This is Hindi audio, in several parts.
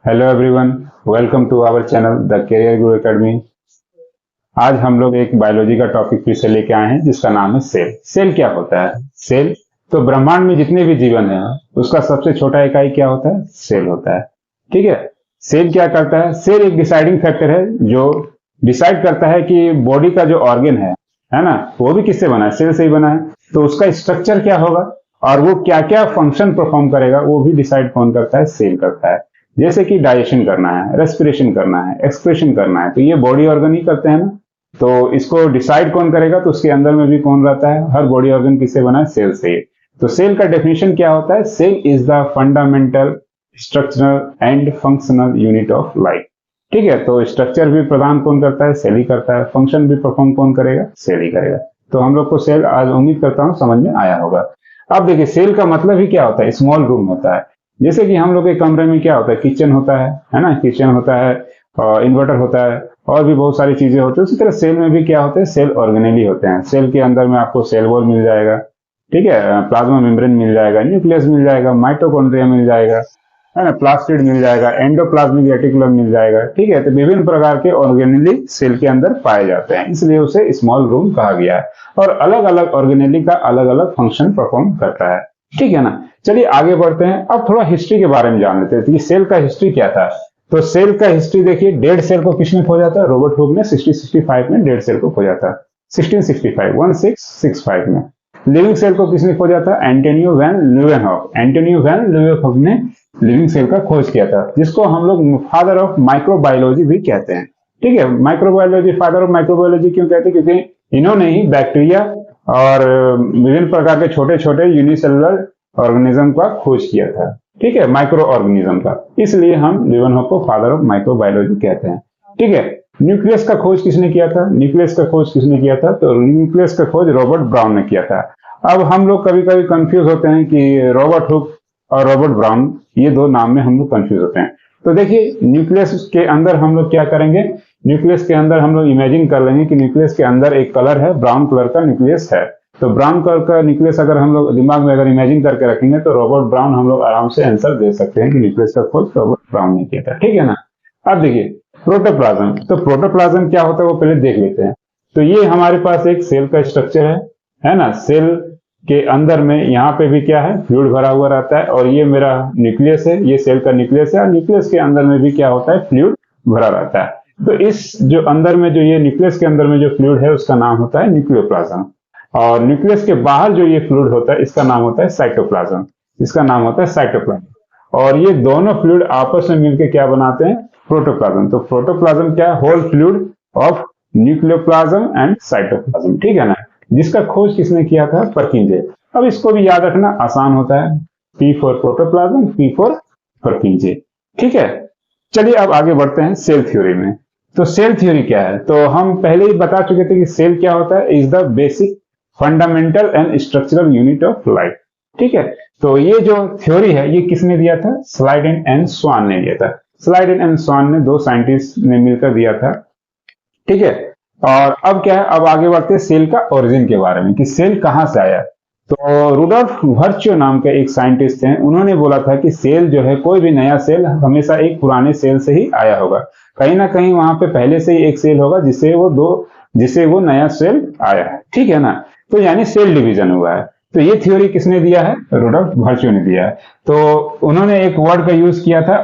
Hello everyone, welcome to our channel the career Guru academy. आज हम लोग एक बायोलॉजी का टॉपिक फिर से लेके आए हैं जिसका नाम है सेल। सेल क्या होता है? सेल तो ब्रह्मांड में जितने भी जीवन है उसका सबसे छोटा इकाई क्या होता है? सेल होता है। ठीक है। सेल क्या करता है? सेल एक डिसाइडिंग फैक्टर है जो डिसाइड करता है कि बॉडी का जो ऑर्गन है ना, वो भी किससे बना है? सेल से ही बना है। तो उसका स्ट्रक्चर क्या होगा और वो क्या क्या फंक्शन परफॉर्म करेगा वो भी डिसाइड कौन करता है? सेल करता है। जैसे कि डाइजेशन करना है, रेस्पिरेशन करना है, एक्सक्रीशन करना है, तो ये बॉडी ऑर्गन ही करते हैं ना। तो इसको डिसाइड कौन करेगा? तो उसके अंदर में भी कौन रहता है? हर बॉडी ऑर्गन किससे बना है? सेल से। तो सेल का डेफिनेशन क्या होता है? Cell is the fundamental structural and functional unit of life. ठीक है। तो स्ट्रक्चर भी प्रदान कौन करता है? सेल ही करता है। फंक्शन भी परफॉर्म कौन करेगा? सेल ही करेगा। तो हम लोग को सेल आज उम्मीद करता हूं समझ में आया होगा। अब देखिए, सेल का मतलब ही क्या होता है? स्मॉल रूम होता है। जैसे कि हम लोग के कमरे में क्या होता है? किचन होता है ना, किचन होता है, इन्वर्टर होता है और भी बहुत सारी चीजें होती है। उसी तरह सेल में भी क्या होते हैं? सेल ऑर्गेनेली होते हैं। सेल के अंदर में आपको सेल वॉल मिल जाएगा, ठीक है, प्लाज्मा मेम्ब्रेन मिल जाएगा, न्यूक्लियस मिल जाएगा, माइटोकॉन्ड्रिया मिल जाएगा, है ना, प्लास्टिड मिल जाएगा, एंडोप्लाज्मिक रेटिकुलम मिल जाएगा। ठीक है। तो विभिन्न प्रकार के ऑर्गेनेली सेल के अंदर पाए जाते हैं, इसलिए उसे स्मॉल रूम कहा गया है। और अलग अलग ऑर्गेनेली का अलग अलग फंक्शन परफॉर्म करता है। ठीक है ना। चलिए आगे बढ़ते हैं। अब थोड़ा हिस्ट्री के बारे में जान लेते हैं कि सेल का हिस्ट्री क्या था। तो सेल का हिस्ट्री देखिए, डेड सेल को किसने खोजा था? रॉबर्ट हुक ने 1665 में डेड सेल को खोजा था। 1665 में। लिविंग सेल को किसने खोजा था? Antonio van Leeuwenhoek. Antonio van Leeuwenhoek ने लिविंग सेल का खोज किया था, जिसको हम लोग फादर ऑफ माइक्रोबायोलॉजी भी कहते हैं। ठीक है। माइक्रोबायोलॉजी, फादर ऑफ माइक्रोबायोलॉजी क्यों कहते हैं? क्योंकि इन्होंने ही बैक्टीरिया और विभिन्न प्रकार के छोटे छोटे यूनिसेलुलर ऑर्गेनिज्म का खोज किया था। ठीक है, माइक्रो ऑर्गेनिज्म का, इसलिए हम ल्यूवेनहॉक को फादर ऑफ माइक्रोबायोलॉजी कहते हैं। ठीक है। न्यूक्लियस का खोज किसने किया था? न्यूक्लियस का खोज किसने किया था? तो न्यूक्लियस का खोज रॉबर्ट ब्राउन ने किया था। अब हम लोग कभी कभी कंफ्यूज होते हैं कि रॉबर्ट हुक और रॉबर्ट ब्राउन, ये दो नाम में हम लोग कंफ्यूज होते हैं। तो देखिए, न्यूक्लियस के अंदर हम लोग क्या करेंगे? न्यूक्लियस के अंदर हम लोग इमेजिन कर लेंगे कि न्यूक्लियस के अंदर एक कलर है, ब्राउन कलर का न्यूक्लियस है। तो ब्राउन कलर का न्यूक्लियस अगर हम लोग दिमाग में अगर इमेजिन करके रखेंगे तो रॉबर्ट ब्राउन हम लोग आराम से आंसर दे सकते हैं कि न्यूक्लियस का खोज रॉबर्ट ब्राउन ने किया था। ठीक है ना। अब देखिए, प्रोटोप्लाज्म। तो प्रोटोप्लाज्म क्या होता है वो पहले देख लेते हैं। तो ये हमारे पास एक सेल का स्ट्रक्चर है ना। सेल के अंदर में यहाँ पे भी क्या है? फ्लूइड भरा हुआ रहता है। और ये मेरा न्यूक्लियस है, ये सेल का न्यूक्लियस है। और न्यूक्लियस के अंदर में भी क्या होता है? फ्लूइड भरा रहता है। तो इस जो अंदर में जो ये न्यूक्लियस के अंदर में जो फ्लूइड है उसका नाम होता है न्यूक्लियोप्लाज्म। और न्यूक्लियस के बाहर जो ये फ्लूइड होता है इसका नाम होता है साइटोप्लाज्म। इसका नाम होता है साइटोप्लाज्म। और ये दोनों फ्लूइड आपस में मिलकर क्या बनाते हैं? प्रोटोप्लाज्म। तो प्रोटोप्लाज्म क्या है? Whole fluid of nucleoplasm and cytoplasm. ठीक है ना। जिसका खोज किसने किया था? परकिंजे। अब इसको भी याद रखना आसान होता है, P for protoplasm, P for परकिंजे। ठीक है। चलिए अब आगे बढ़ते हैं सेल थ्योरी में। तो सेल थ्योरी क्या है? तो हम पहले ही बता चुके थे कि सेल क्या होता है? Is the basic fundamental and structural unit of life. ठीक है। तो ये जो थ्योरी है ये किसने दिया था? स्लाइडेन एंड स्वान ने दिया था। स्लाइडेन एंड स्वान ने, दो साइंटिस्ट ने मिलकर दिया था। ठीक है। और अब क्या है? अब आगे बढ़ते हैं सेल का ओरिजिन के बारे में कि सेल कहां से आया। तो रुडोल्फ वर्च्यू नाम के एक साइंटिस्ट हैं, उन्होंने बोला था कि सेल जो है, कोई भी नया सेल हमेशा एक पुराने सेल से ही आया होगा। कहीं ना कहीं वहां पे पहले से ही एक सेल होगा जिससे वो नया सेल आया है। ठीक है ना। तो यानी सेल डिवीजन हुआ है। तो ये थ्योरी किसने दिया है? रुडोल्फ वर्च्यू ने दिया है। तो उन्होंने एक वर्ड का यूज किया था,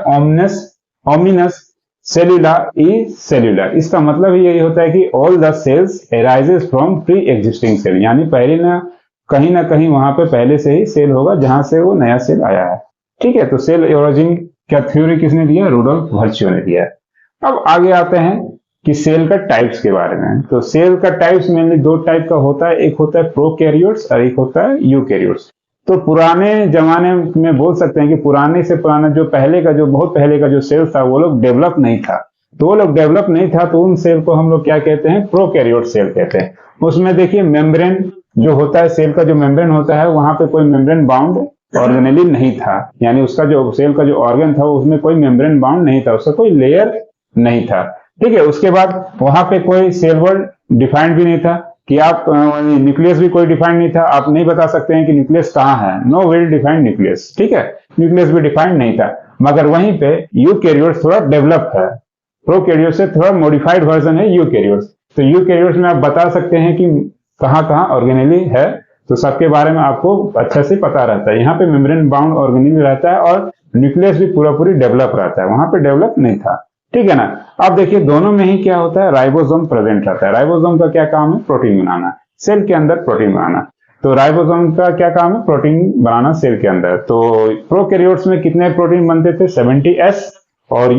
ओमिनस सेल्यूला ई सेल्यूला। इसका मतलब ही यही होता है कि all the cells arises from pre existing cell, यानी पहले ना कहीं वहां पे पहले से ही सेल होगा जहां से वो नया सेल आया है। ठीक है। तो सेल ओरिजिन का थ्योरी किसने दिया? रुडोल्फ वर्च्यू ने दिया। अब आगे आते हैं कि सेल का टाइप्स के बारे में। तो सेल का टाइप्स मेनली दो टाइप का होता है, एक होता है प्रोकैरियोट्स और एक होता है यूकैरियोट्स। तो पुराने जमाने में बोल सकते हैं कि पुराने से पुराना जो बहुत पहले का जो सेल था वो लोग डेवलप नहीं था। तो वो लोग डेवलप नहीं था तो उन सेल को हम लोग क्या कहते हैं? प्रोकैरियोट सेल कहते हैं। उसमें देखिए, मेम्ब्रेन जो होता है, सेल का जो मेम्ब्रेन होता है, वहां पे कोई मेम्ब्रेन बाउंड ऑर्गेनेली नहीं था। यानी उसका जो सेल का जो ऑर्गन था उसमें कोई मेम्ब्रेन बाउंड नहीं था, उसका कोई लेयर नहीं था। ठीक है। उसके बाद वहां पे कोई सेल वॉल डिफाइंड भी नहीं था कि आप न्यूक्लियस भी कोई डिफाइंड नहीं था। आप नहीं बता सकते हैं कि न्यूक्लियस कहाँ है। No well defined nucleus. ठीक है। न्यूक्लियस भी डिफाइंड नहीं था। मगर वहीं पे यूकैरियोट्स थोड़ा डेवलप है, प्रोकैरियोट्स से थोड़ा मॉडिफाइड वर्जन है यूकैरियोट्स। तो यूकैरियोट्स में आप बता सकते हैं कि कहाँ कहाँ ऑर्गेनेली है, तो सबके बारे में आपको अच्छे से पता रहता है। यहाँ पे मेम्ब्रेन बाउंड ऑर्गेनेली रहता है और न्यूक्लियस भी पूरा पूरी डेवलप रहता है, वहां पे डेवलप नहीं था, ठीक है ना। अब देखिए दोनों में ही क्या होता है, राइबोसोम प्रेजेंट रहता है। राइबोसोम का क्या काम है, प्रोटीन बनाना, सेल के अंदर प्रोटीन बनाना। तो राइबोसोम का क्या काम है, प्रोटीन बनाना सेल के अंदर। तो प्रोकैरियोट्स में कितने प्रोटीन बनते थे, 70S, और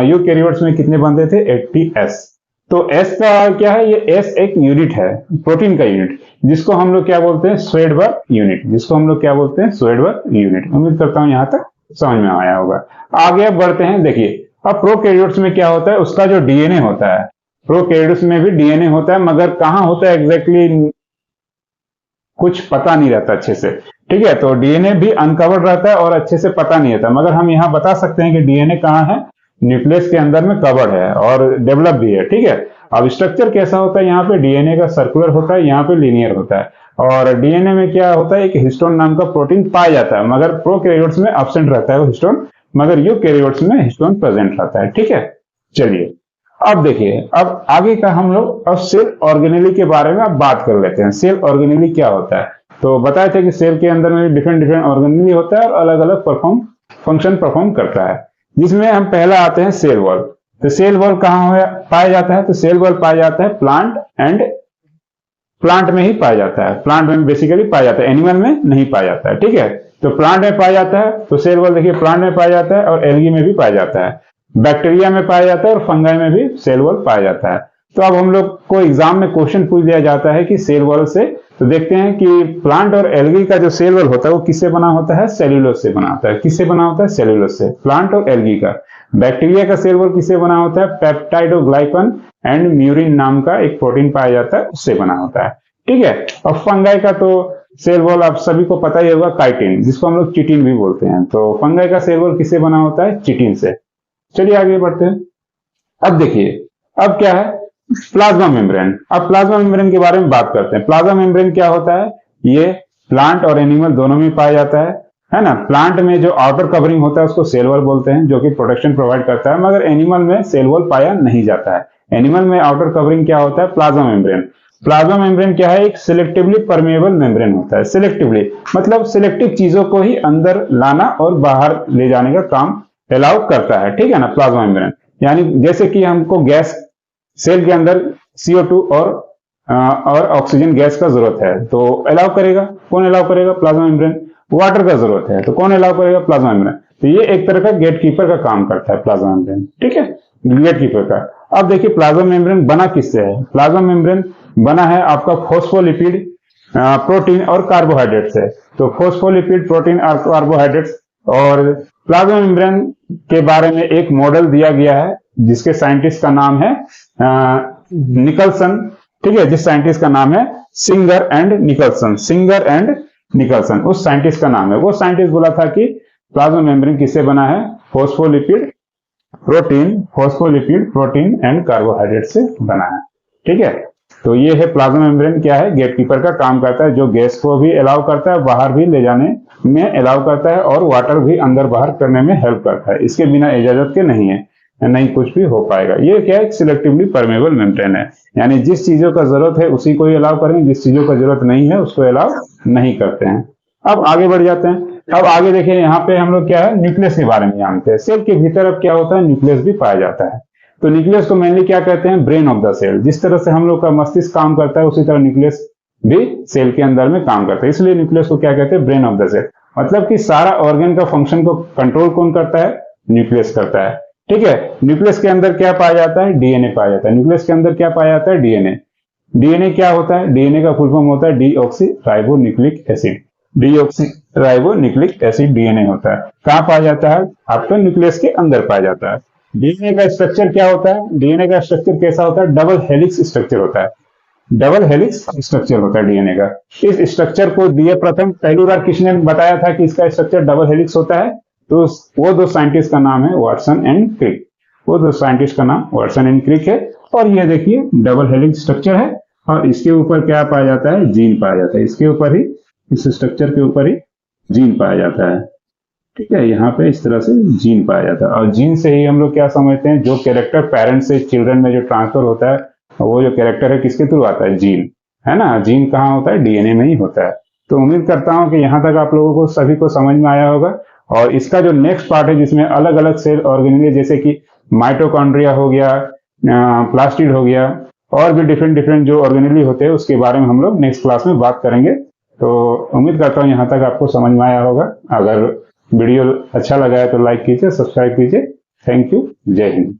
यूकैरियोट्स में कितने बनते थे, 80S। तो S का क्या है, ये S एक यूनिट है, प्रोटीन का यूनिट, जिसको हम लोग क्या बोलते हैं, स्वेडबर्ग यूनिट, जिसको हम लोग क्या बोलते हैं, स्वेडबर्ग यूनिट। उम्मीद करता हूं यहां तक समझ में आया होगा। आगे अब बढ़ते हैं। देखिए अब प्रोकैरियोट्स में क्या होता है, उसका जो डीएनए होता है, प्रोकैरियोट्स में भी डीएनए होता है, मगर कहां होता है एग्जैक्टली कुछ पता नहीं रहता अच्छे से, ठीक है। तो डीएनए भी अनकवर्ड रहता है और अच्छे से पता नहीं रहता, मगर हम यहां बता सकते हैं कि डीएनए कहां है, न्यूक्लियस के अंदर में कवर्ड है और डेवलप भी है, ठीक है। अब स्ट्रक्चर कैसा होता है, यहाँ पे डीएनए का सर्कुलर होता है, यहाँ पे लीनियर होता है। और डीएनए में क्या होता है, एक हिस्टोन नाम का प्रोटीन पाया जाता है, मगर प्रोकैरियोट्स में एब्सेंट रहता है वो हिस्टोन, मगर यूकैरियोट्स में हिस्टोन प्रेजेंट रहता है, ठीक है। चलिए अब देखिए, अब आगे का हम लोग अब सेल ऑर्गेनेली के बारे में अब बात कर लेते हैं। सेल ऑर्गेनेली क्या होता है, तो बताए थे कि सेल के अंदर में डिफरेंट डिफरेंट ऑर्गेनेली होता है और अलग अलग फंक्शन परफॉर्म करता है, जिसमें हम पहला आते हैं सेल वॉल। तो सेल वॉल कहाँ पाया जाता है, तो सेल वॉल पाया जाता है प्लांट में ही पाया जाता है, प्लांट में बेसिकली पाया जाता है, एनिमल में नहीं पाया जाता है, ठीक है। तो प्लांट में पाया जाता है, तो सेल वॉल देखिए प्लांट में पाया जाता है और एल्गी में भी पाया जाता है, बैक्टीरिया में पाया जाता है और फंगाई में भी सेल वॉल पाया जाता है। तो अब हम लोग को एग्जाम में क्वेश्चन पूछ दिया जाता है कि सेल वॉल से, तो देखते हैं कि प्लांट और एल्गी का जो सेल वॉल होता है वो किससे बना होता है, सेल्यूलोज से बना होता है। किससे बना होता है, सेल्यूलोज से, प्लांट और एल्गी का। बैक्टीरिया का सेल वॉल किससे बना होता है, पेप्टाइडोग्लाइकन एंड म्यूरिन नाम का एक प्रोटीन पाया जाता है, उससे बना होता है, ठीक है। और फंगाई का तो सेल वॉल आप सभी को पता ही होगा, काइटिन, जिसको हम लोग चिटिन भी बोलते हैं। तो फंगाई का सेल वॉल किससे बना होता है, चिटिन से। चलिए आगे बढ़ते हैं। अब देखिए अब क्या है, प्लाज्मा मेम्ब्रेन। अब प्लाज्मा मेम्ब्रेन के बारे में बात करते हैं। प्लाज्मा मेम्ब्रेन क्या होता है, ये प्लांट और एनिमल दोनों में पाया जाता है ना। प्लांट में जो आउटर कवरिंग होता है उसको सेल वॉल बोलते हैं, जो कि प्रोटेक्शन प्रोवाइड करता है, मगर एनिमल में सेल वॉल पाया नहीं जाता है। एनिमल में आउटर कवरिंग क्या होता है, प्लाज्मा मेम्ब्रेन। प्लाज्मा मेम्ब्रेन क्या है, एक सिलेक्टिवली परमेएबल मेम्ब्रेन होता है। सिलेक्टिवली मतलब सिलेक्टिव चीजों को ही अंदर लाना और बाहर ले जाने का काम अलाउ करता है, ठीक है ना, प्लाज्मा मेम्ब्रेन। यानी जैसे कि हमको गैस, सेल के अंदर CO2 और ऑक्सीजन गैस का जरूरत है, तो अलाउ करेगा, कौन अलाउ करेगा, प्लाज्मा मेम्ब्रेन। वाटर का जरूरत है तो कौन अलाउ करेगा, प्लाज्मा मेम्ब्रेन। तो ये एक तरह का गेटकीपर का काम करता है प्लाज्मा मेम्ब्रेन, ठीक है, गेटकीपर का। अब देखिए प्लाज्मा मेम्ब्रेन बना किससे है, प्लाज्मा मेम्ब्रेन बना है आपका फोस्फोलिपिड, प्रोटीन और कार्बोहाइड्रेट से। तो फोस्फोलिपिड, प्रोटीन और कार्बोहाइड्रेट्स। और प्लाज्मा मेम्ब्रेन के बारे में एक मॉडल दिया गया है, जिसके साइंटिस्ट का नाम है निकलसन, ठीक है, जिस साइंटिस्ट का नाम है singer and Nicolson, singer and Nicolson उस साइंटिस्ट का नाम है। वो साइंटिस्ट बोला था कि प्लाज्मा मेम्ब्रेन किससे बना है, फोस्फोलिपिड, प्रोटीन एंड कार्बोहाइड्रेट से बना है, ठीक है। तो ये है प्लाज्मा मेम्ब्रेन, क्या है, गेटकीपर का काम करता है, जो गैस को भी अलाउ करता है, बाहर भी ले जाने में अलाउ करता है, और वाटर भी अंदर बाहर करने में हेल्प करता है। इसके बिना इजाजत के नहीं है, नहीं कुछ भी हो पाएगा। ये क्या है, सिलेक्टिवली परमेएबल मेम्ब्रेन है, यानी जिस चीजों का जरूरत है उसी को ही अलाउ करेंगे, जिस चीजों का जरूरत नहीं है उसको अलाउ नहीं करते हैं। अब आगे बढ़ जाते हैं। अब आगे देखिए, यहाँ पे हम लोग क्या है, न्यूक्लियस के बारे में जानते हैं। सेल के भीतर अब क्या होता है, न्यूक्लियस भी पाया जाता है। तो न्यूक्लियस को मेनली क्या कहते हैं, ब्रेन ऑफ द सेल। जिस तरह से हम लोग का मस्तिष्क काम करता है, उसी तरह न्यूक्लियस भी सेल के अंदर में काम करता है, इसलिए न्यूक्लियस को क्या कहते हैं, ब्रेन ऑफ द सेल। मतलब कि सारा ऑर्गन का फंक्शन को कंट्रोल कौन करता है, न्यूक्लियस करता है, ठीक है। न्यूक्लियस के अंदर क्या पाया जाता है, डीएनए पाया जाता है। न्यूक्लियस के अंदर क्या पाया जाता है, डीएनए। डीएनए क्या होता है, डीएनए का फुल फॉर्म होता है deoxyribonucleic acid. Deoxyribonucleic acid DNA होता है। कहां पाया जाता है, आपका न्यूक्लियस के अंदर पाया जाता है। डीएनए का स्ट्रक्चर क्या होता है, डीएनए का स्ट्रक्चर कैसा होता है, डबल हेलिक्स स्ट्रक्चर होता है। डबल हेलिक्स स्ट्रक्चर होता है डीएनए का। इस स्ट्रक्चर को दिए प्रथम पहली बार किसने बताया था कि इसका स्ट्रक्चर डबल हेलिक्स होता है, तो वो दो साइंटिस्ट का नाम है वाटसन एंड क्रिक। वो दो साइंटिस्ट का नाम वाटसन एंड क्रिक है। और ये देखिए डबल हेलिक्स स्ट्रक्चर है, और इसके ऊपर क्या पाया जाता है, जीन पाया जाता है। इसके ऊपर ही, इस स्ट्रक्चर के ऊपर ही जीन पाया जाता है, ठीक है, यहाँ पे इस तरह से जीन पाया जाता है। और जीन से ही हम लोग क्या समझते हैं, जो कैरेक्टर पेरेंट्स से चिल्ड्रन में जो ट्रांसफर होता है, वो जो कैरेक्टर है किसके थ्रू आता है, जीन, है ना। जीन कहाँ होता है, डीएनए में ही होता है। तो उम्मीद करता हूँ कि यहाँ तक आप लोगों को सभी को समझ में आया होगा। और इसका जो नेक्स्ट पार्ट है, जिसमें अलग अलग सेल ऑर्गेनेल जैसे कि माइटोकॉन्ड्रिया हो गया, प्लास्टिड हो गया, और भी डिफरेंट डिफरेंट जो ऑर्गेनेली होते हैं, उसके बारे में हम लोग नेक्स्ट क्लास में बात करेंगे। तो उम्मीद करता हूँ यहाँ तक आपको समझ में आया होगा। अगर वीडियो अच्छा लगा है तो लाइक कीजिए, सब्सक्राइब कीजिए। थैंक यू, जय हिंद।